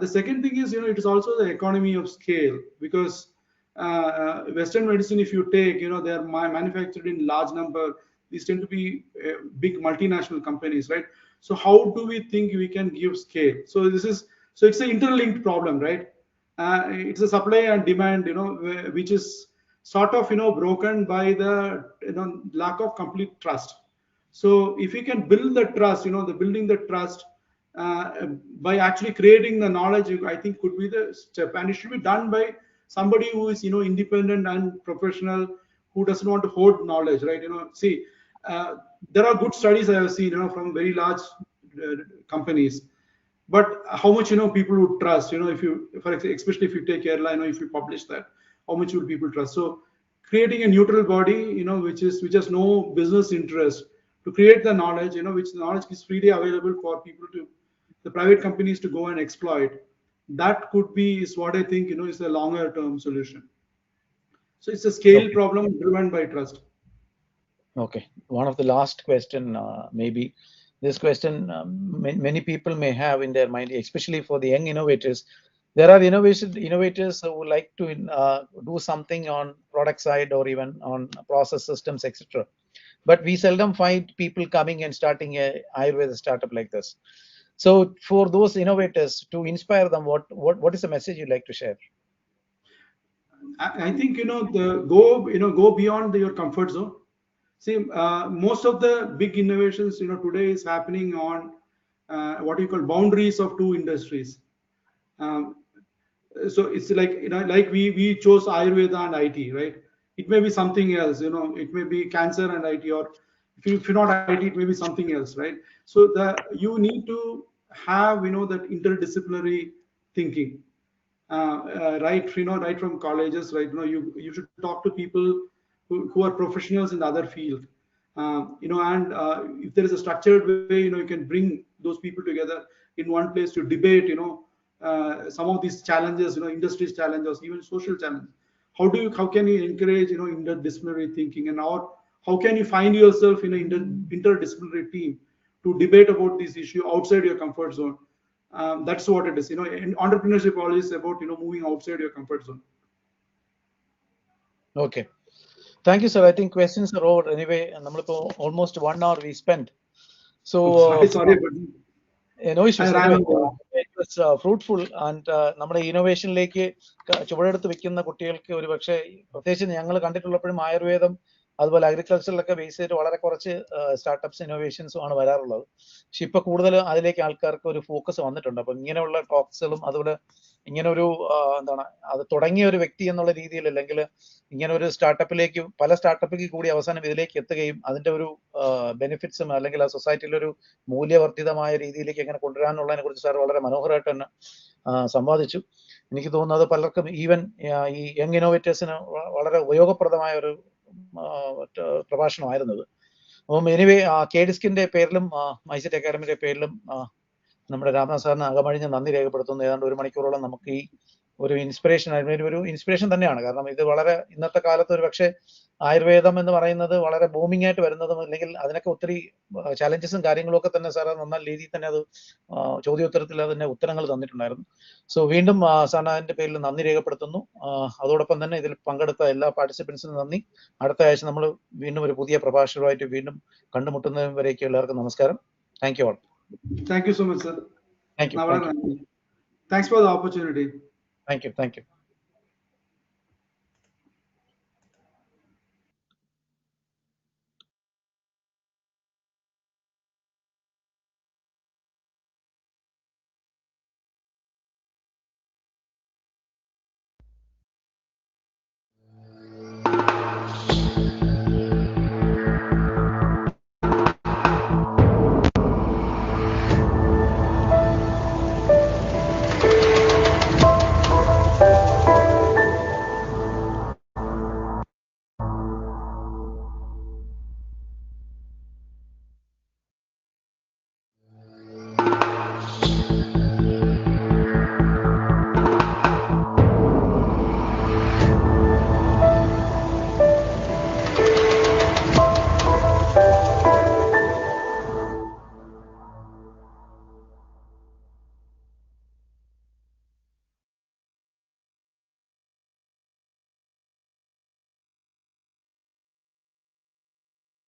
The second thing is, it is also the economy of scale, because Western medicine, if you take, they are manufactured in large number. These tend to be big multinational companies, right? So how do we think we can give scale? So it's an interlinked problem, right? It's a supply and demand, which is sort of, broken by the, lack of complete trust. So if we can build the trust, building the trust by actually creating the knowledge, I think could be the step, and it should be done by somebody who is, independent and professional, who doesn't want to hoard knowledge, right? See, there are good studies I have seen, from very large companies, but how much, people would trust, especially if you take Kerala, if you publish that, how much will people trust? So creating a neutral body, which has no business interest, to create the knowledge, which the knowledge is freely available for people the private companies to go and exploit. That could be, is what I think, is a longer term solution. So it's a scale problem driven by trust. Okay, one of the last question, maybe this question many people may have in their mind, especially for the young innovators. There are innovators who would like to do something on product side or even on process systems, etc. But we seldom find people coming and starting a Ayurveda startup like this. So for those innovators, to inspire them, what is the message you'd like to share? I think go beyond your comfort zone. See, most of the big innovations today is happening on what you call boundaries of two industries. Um, so it's like like we chose Ayurveda and IT, right? It may be something else. It may be cancer and IT, or if you're not IT, it may be something else, right? So you need to have that interdisciplinary thinking. Right from colleges, right? You should talk to people who are professionals in the other field. And if there is a structured way, you can bring those people together in one place to debate, some of these challenges, industry's challenges, even social challenges. How can you encourage interdisciplinary thinking, and how can you find yourself in an interdisciplinary team to debate about this issue outside your comfort zone? That's what it is. In entrepreneurship always about moving outside your comfort zone. Okay, thank you, sir. I think questions are over anyway. Almost 1 hour we spent. So sorry, but no issues. I ran Anyway, over. it was fruitful, and നമ്മുടെ ഇന്നോവേഷനിലേക്ക് ചുവടെടുത്ത് വെക്കുന്ന കുട്ടികൾക്ക് ഒരു പക്ഷേ പ്രത്യേകിച്ച് ഞങ്ങൾ കണ്ടിട്ടുള്ളപ്പോഴും ആയുർവേദം അതുപോലെ അഗ്രികൾച്ചറിലൊക്കെ base ചെയ്തിട്ട് വളരെ കുറച്ച് സ്റ്റാർട്ടപ്സ് ഇന്നോവേഷൻസും ആണ് വരാറുള്ളത്. പക്ഷെ ഇപ്പൊ കൂടുതൽ അതിലേക്ക് ആൾക്കാർക്ക് ഒരു ഫോക്കസ് വന്നിട്ടുണ്ട്. അപ്പൊ ഇങ്ങനെയുള്ള ടോക്സുകളും അതുപോലെ ഇങ്ങനെ ഒരു എന്താണ് അത് തുടങ്ങിയ ഒരു വ്യക്തി എന്നുള്ള രീതിയിൽ, അല്ലെങ്കിൽ ഇങ്ങനെ ഒരു സ്റ്റാർട്ടപ്പിലേക്ക് പല സ്റ്റാർട്ടപ്പിലേക്ക് കൂടി അവസാനം ഇതിലേക്ക് എത്തുകയും അതിന്റെ ഒരു ബെനിഫിറ്റ്സും അല്ലെങ്കിൽ ആ സൊസൈറ്റിയിൽ ഒരു മൂല്യവർദ്ധിതമായ രീതിയിലേക്ക് എങ്ങനെ കൊണ്ടുവരാനുള്ളതിനെ കുറിച്ച് സാർ വളരെ മനോഹരമായിട്ട് തന്നെ സംവാദിച്ചു. എനിക്ക് തോന്നുന്നത് പലർക്കും ഈവൻ ഈ യങ് ഇന്നോവേറ്റേഴ്സിന് വളരെ ഉപയോഗപ്രദമായ ഒരു പ്രഭാഷണമായിരുന്നത്. അപ്പം എനിവേ KDISCന്റെ പേരിലും മൈസെറ്റ് അക്കാഡമിയുടെ പേരിലും നമ്മുടെ രാമനാഥ് സാറിന് അകമഴിഞ്ഞ നന്ദി രേഖപ്പെടുത്തുന്നു. ഏതാണ്ട് 1 മണിക്കൂറോളം നമുക്ക് ഈ ഒരു ഇൻസ്പിറേഷൻ തന്നെയാണ്. കാരണം ഇത് വളരെ ഇന്നത്തെ കാലത്ത് ഒരു പക്ഷേ ആയുർവേദം എന്ന് പറയുന്നത് വളരെ ബൂമിംഗ് ആയിട്ട് വരുന്നതും, അല്ലെങ്കിൽ അതിനൊക്കെ ഒത്തിരി ചാലഞ്ചസും കാര്യങ്ങളും ഒക്കെ തന്നെ സാറ് നല്ല രീതിയിൽ തന്നെ അത് ചോദ്യോത്തരത്തിൽ അതിന്റെ ഉത്തരങ്ങൾ തന്നിട്ടുണ്ടായിരുന്നു. സോ വീണ്ടും സാറിന് അതിന്റെ പേരിൽ നന്ദി രേഖപ്പെടുത്തുന്നു. അതോടൊപ്പം തന്നെ ഇതിൽ പങ്കെടുത്ത എല്ലാ പാർട്ടിസിപ്പൻസിനും നന്ദി. അടുത്ത ആഴ്ച നമ്മൾ വീണ്ടും ഒരു പുതിയ പ്രഭാഷകരുമായിട്ട് വീണ്ടും കണ്ടുമുട്ടുന്നവരേക്കും എല്ലാവർക്കും നമസ്കാരം. Thank you all. Thank you so much, sir. Thank you. Thanks for the opportunity. Thank you.